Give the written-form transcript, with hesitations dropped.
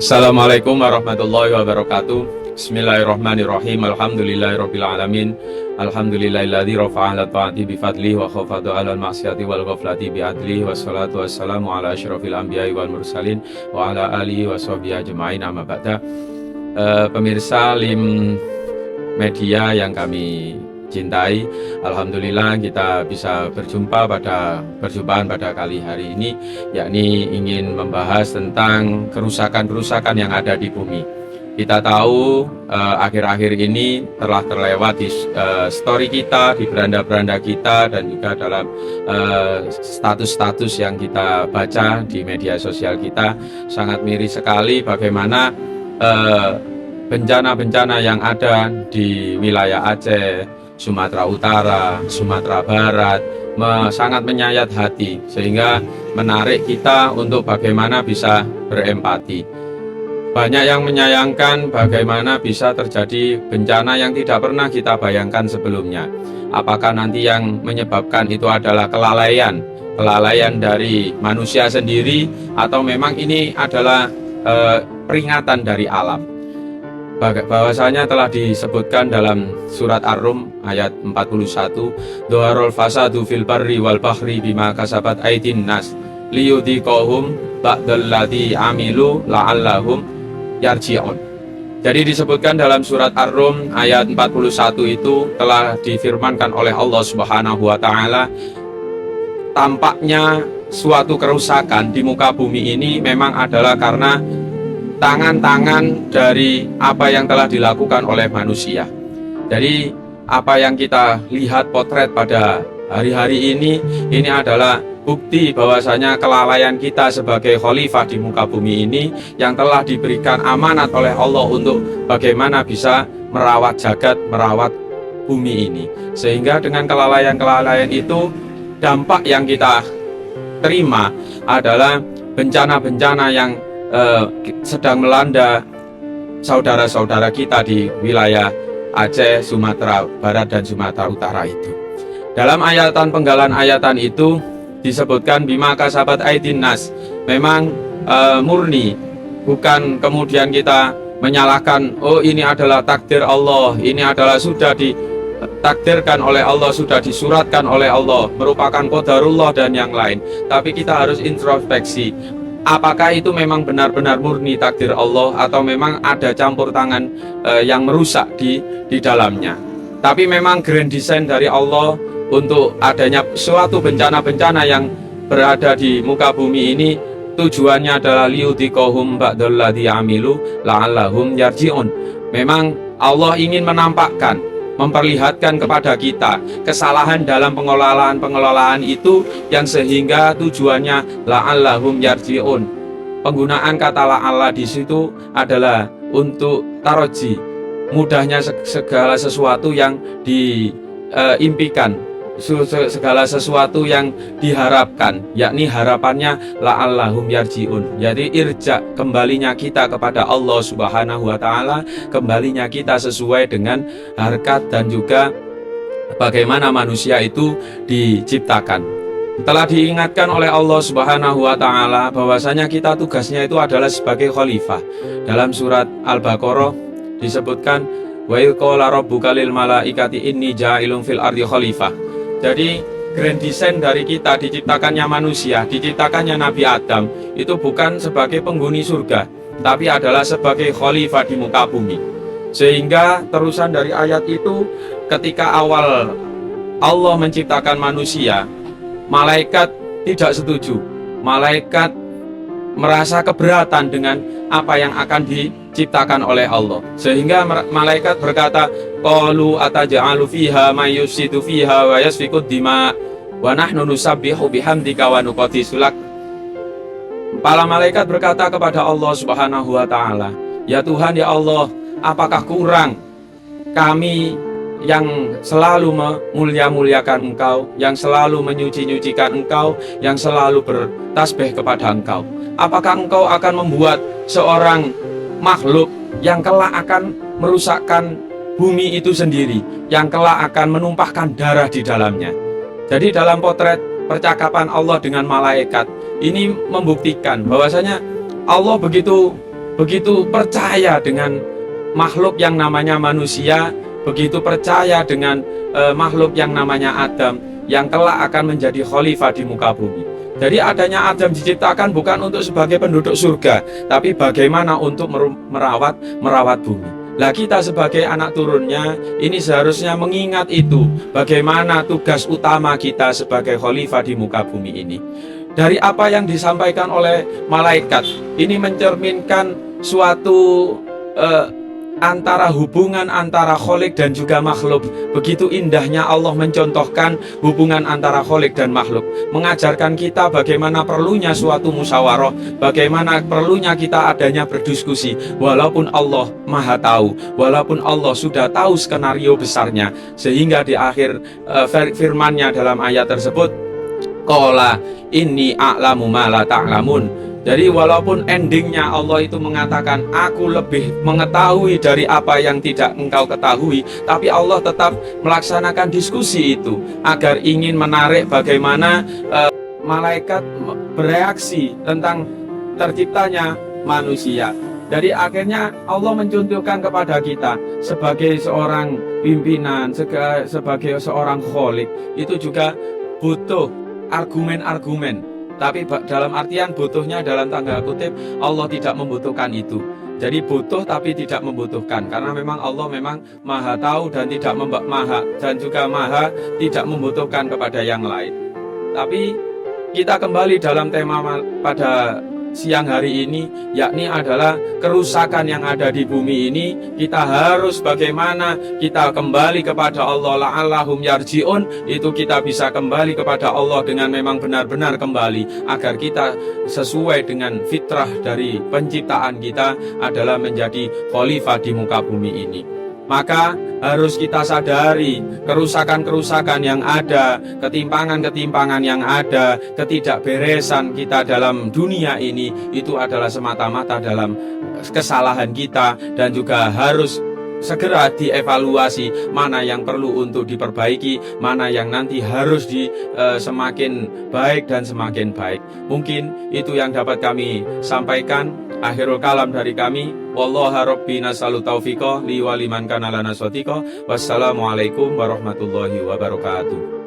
Assalamualaikum warahmatullahi wabarakatuh. Bismillahirrahmanirrahim. Alhamdulillahirabbil alamin. Alhamdulillahilladzi rafa'a 'ala ta'ati bi fadlihi wa khafada 'ala al-ma'siyati wal ghaflati bi adlihi wassalatu wassalamu ala asyrofil anbiya'i wal mursalin wa ala alihi wa sahbihi ajma'in amma ba'da. Pemirsa Lim Media yang kami cintai, alhamdulillah kita bisa berjumpa pada perjumpaan pada kali hari ini, yakni ingin membahas tentang kerusakan-kerusakan yang ada di bumi. Kita tahu akhir-akhir ini telah terlewat di story kita, di beranda-beranda kita, dan juga dalam status-status yang kita baca di media sosial kita. Sangat miris sekali bagaimana bencana-bencana yang ada di wilayah Aceh, Sumatera Utara, Sumatera Barat sangat menyayat hati, sehingga menarik kita untuk bagaimana bisa berempati. Banyak yang menyayangkan bagaimana bisa terjadi bencana yang tidak pernah kita bayangkan sebelumnya. Apakah nanti yang menyebabkan itu adalah kelalaian dari manusia sendiri, atau memang ini adalah peringatan dari alam. Bahwasanya telah disebutkan dalam surat Ar-Rum ayat 41, Dhaharul fasadu fil barri wal bahri bima kasabat aydin nas liyudhiqahum ba'dalladzi amilu la'allahum yarji'un. Jadi disebutkan dalam surat Ar-Rum ayat 41 itu telah difirmankan oleh Allah Subhanahu wa taala, tampaknya suatu kerusakan di muka bumi ini memang adalah karena tangan-tangan dari apa yang telah dilakukan oleh manusia. Jadi apa yang kita lihat potret pada hari-hari ini adalah bukti bahwasanya kelalaian kita sebagai khalifah di muka bumi ini, yang telah diberikan amanat oleh Allah untuk bagaimana bisa merawat jagat, merawat bumi ini. Sehingga dengan kelalaian-kelalaian itu, dampak yang kita terima adalah bencana-bencana yang sedang melanda saudara-saudara kita di wilayah Aceh, Sumatera Barat, dan Sumatera Utara itu. Dalam penggalan ayatan itu disebutkan bima kasabat aydin nas. Memang murni, bukan kemudian kita menyalahkan, oh ini adalah takdir Allah, ini adalah sudah ditakdirkan oleh Allah, sudah disuratkan oleh Allah, merupakan qadarullah dan yang lain. Tapi kita harus introspeksi, apakah itu memang benar-benar murni takdir Allah, atau memang ada campur tangan yang merusak di dalamnya. Tapi memang grand design dari Allah untuk adanya suatu bencana-bencana yang berada di muka bumi ini, tujuannya adalah liyudhiqahum ba'dalladzi amilu la'allahum yarji'un. Memang Allah ingin menampakkan, memperlihatkan kepada kita kesalahan dalam pengelolaan itu, yang sehingga tujuannya la'allahum yarji'un. Penggunaan kata la'alla di situ adalah untuk taroji, mudahnya segala sesuatu yang diimpikan, segala sesuatu yang diharapkan, yakni harapannya la'allahum yarji'un. Jadi irja, kembalinya kita kepada Allah Subhanahu wa taala, kembalinya kita sesuai dengan harkat dan juga bagaimana manusia itu diciptakan. Telah diingatkan oleh Allah Subhanahu wa taala bahwasanya kita tugasnya itu adalah sebagai khalifah. Dalam surat Al-Baqarah disebutkan, wa idz qala rabbuka lil malaikati inni ja'ilun fil ardi khalifah. Jadi grand design dari kita, diciptakannya manusia, diciptakannya Nabi Adam, itu bukan sebagai penghuni surga, tapi adalah sebagai khalifah di muka bumi. Sehingga terusan dari ayat itu, ketika awal Allah menciptakan manusia, malaikat tidak setuju. Malaikat merasa keberatan dengan apa yang akan diciptakan oleh Allah. Sehingga malaikat berkata, qalu ataj'alu fiha may yufsidu fiha wa yasfiku dima wa nahnu nusabbihu bihamdika wa nuqaddisu lak. Para malaikat berkata kepada Allah Subhanahu wa taala, ya Tuhan, ya Allah, apakah kurang kami yang selalu memulia-muliakan Engkau, yang selalu menyuci-nyucikan Engkau, yang selalu bertasbih kepada Engkau? Apakah Engkau akan membuat seorang makhluk yang kelak akan merusakkan bumi itu sendiri, yang kelak akan menumpahkan darah di dalamnya? Jadi dalam potret percakapan Allah dengan malaikat ini membuktikan bahwasanya Allah begitu begitu percaya dengan makhluk yang namanya manusia, begitu percaya dengan makhluk yang namanya Adam, yang kelak akan menjadi khalifah di muka bumi. Jadi adanya Adam diciptakan bukan untuk sebagai penduduk surga, tapi bagaimana untuk merawat bumi. Lah kita sebagai anak turunnya ini seharusnya mengingat itu, bagaimana tugas utama kita sebagai khalifah di muka bumi ini. Dari apa yang disampaikan oleh malaikat, ini mencerminkan suatu antara hubungan antara Khalik dan juga makhluk. Begitu indahnya Allah mencontohkan hubungan antara Khalik dan makhluk, mengajarkan kita bagaimana perlunya suatu musyawarah, bagaimana perlunya kita adanya berdiskusi. Walaupun Allah Maha tahu, walaupun Allah sudah tahu skenario besarnya, sehingga di akhir firman-Nya dalam ayat tersebut, qala inni a'lamu ma la ta'lamun. Jadi walaupun endingnya Allah itu mengatakan aku lebih mengetahui dari apa yang tidak engkau ketahui, tapi Allah tetap melaksanakan diskusi itu agar ingin menarik bagaimana malaikat bereaksi tentang terciptanya manusia. Jadi akhirnya Allah mencontohkan kepada kita sebagai seorang pimpinan, sebagai seorang khalik, itu juga butuh argumen-argumen. Tapi dalam artian butuhnya dalam tanda kutip, Allah tidak membutuhkan itu. Jadi butuh tapi tidak membutuhkan, karena memang Allah memang Maha tahu dan tidak maha tidak membutuhkan kepada yang lain. Tapi kita kembali dalam tema pada siang hari ini, yakni adalah kerusakan yang ada di bumi ini. Kita harus bagaimana kita kembali kepada Allah, la'allahum yarji'un, itu kita bisa kembali kepada Allah dengan memang benar-benar kembali, agar kita sesuai dengan fitrah dari penciptaan kita adalah menjadi khalifah di muka bumi ini. Maka harus kita sadari kerusakan-kerusakan yang ada, ketimpangan-ketimpangan yang ada, ketidakberesan kita dalam dunia ini, itu adalah semata-mata dalam kesalahan kita, dan juga harus segera dievaluasi mana yang perlu untuk diperbaiki, mana yang nanti harus semakin baik dan semakin baik. Mungkin itu yang dapat kami sampaikan. Akhirul kalam dari kami, wallaha rabbi nasalu taufiqah li waliman kana lana sotiqah. Wassalamualaikum warahmatullahi wabarakatuh.